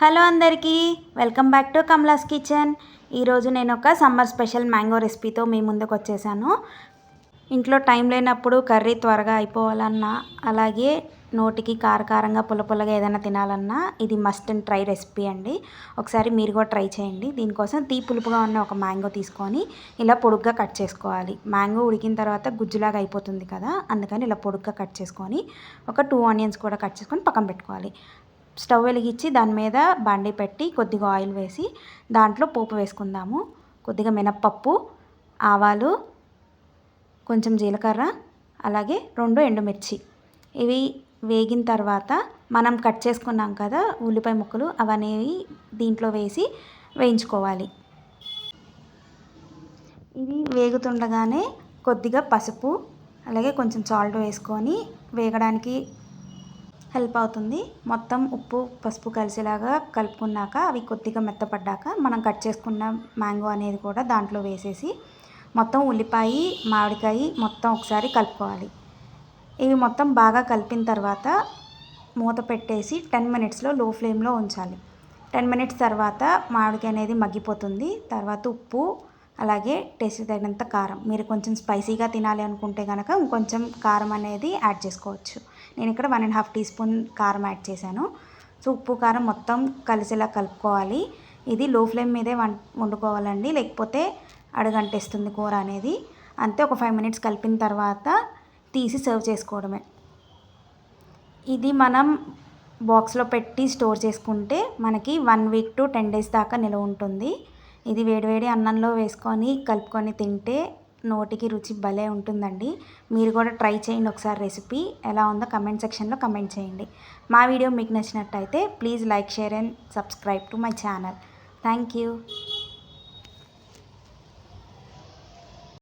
Hello అందరికీ welcome back to కమలాస్ kitchen. ఈరోజు నేను ఒక సమ్మర్ స్పెషల్ మ్యాంగో రెసిపీతో మీ ముందుకు వచ్చేసాను. ఇంట్లో టైం లేనప్పుడు కర్రీ త్వరగా అయిపోవాలన్నా, అలాగే నోటికి కారకారంగా పుల్లగా ఏదైనా తినాలన్నా ఇది మస్ట్ అండ్ ట్రై రెసిపీ అండి. ఒకసారి మీరు కూడా ట్రై చేయండి. దీనికోసం పులుపుగా ఉన్న ఒక మ్యాంగో తీసుకొని ఇలా పొడుగ్గా కట్ చేసుకోవాలి. మ్యాంగో ఉడికిన తర్వాత గుజ్జులాగా అయిపోతుంది కదా, అందుకని ఇలా పొడుగ్గా కట్ చేసుకొని ఒక 2 ఆనియన్స్ కూడా కట్ చేసుకొని పక్కన పెట్టుకోవాలి. స్టవ్ వెలిగించి దాని మీద బాండీ పెట్టి కొద్దిగా ఆయిల్ వేసి దాంట్లో పోపు వేసుకుందాము. కొద్దిగా మినప్పప్పు, ఆవాలు, కొంచెం జీలకర్ర, అలాగే 2 ఎండుమిర్చి. ఇవి వేగిన తర్వాత మనం కట్ చేసుకున్నాం కదా ఉల్లిపాయ ముక్కలు, అవనేవి దీంట్లో వేసి వేయించుకోవాలి. ఇవి వేగుతుండగానే కొద్దిగా పసుపు, అలాగే కొంచెం సాల్ట్ వేసుకొని వేగడానికి హెల్ప్ అవుతుంది. మొత్తం ఉప్పు పసుపు కలిసేలాగా కలుపుకున్నాక అవి కొద్దిగా మెత్తపడ్డాక మనం కట్ చేసుకున్న మ్యాంగో అనేది కూడా దాంట్లో వేసేసి మొత్తం ఉల్లిపాయ మామిడికాయ మొత్తం ఒకసారి కలుపుకోవాలి. ఇవి మొత్తం బాగా కలిపిన తర్వాత మూత పెట్టేసి 10 మినిట్స్లో లో ఫ్లేమ్లో ఉంచాలి. 10 మినిట్స్ తర్వాత మామిడికాయ అనేది మగ్గిపోతుంది. తర్వాత ఉప్పు, అలాగే టేస్ట్ తగినంత కారం. మీరు కొంచెం స్పైసీగా తినాలి అనుకుంటే కనుక ఇంకొంచెం కారం అనేది యాడ్ చేసుకోవచ్చు. నేను ఇక్కడ 1.5 టీ స్పూన్ కారం యాడ్ చేశాను. సో ఉప్పు కారం మొత్తం కలిసేలా కలుపుకోవాలి. ఇది లో ఫ్లేమ్ మీదే వండుకోవాలండి, లేకపోతే అడుగంటేస్తుంది కూర అనేది. అంతే, ఒక 5 మినిట్స్ కలిపిన తర్వాత తీసి సర్వ్ చేసుకోవడమే. ఇది మనం బాక్స్లో పెట్టి స్టోర్ చేసుకుంటే మనకి 1 వీక్ టు 10 డేస్ దాకా నిల్వ ఉంటుంది. ఇది వేడివేడి అన్నంలో వేసుకొని కలుపుకొని తింటే నోటికి రుచి భలే ఉంటుందండి. మీరు కూడా ట్రై చేయండి ఒకసారి. రెసిపీ ఎలా ఉందో కమెంట్ సెక్షన్లో కమెంట్ చేయండి. మా వీడియో మీకు నచ్చినట్టయితే please like, share and subscribe to my channel. Thank you.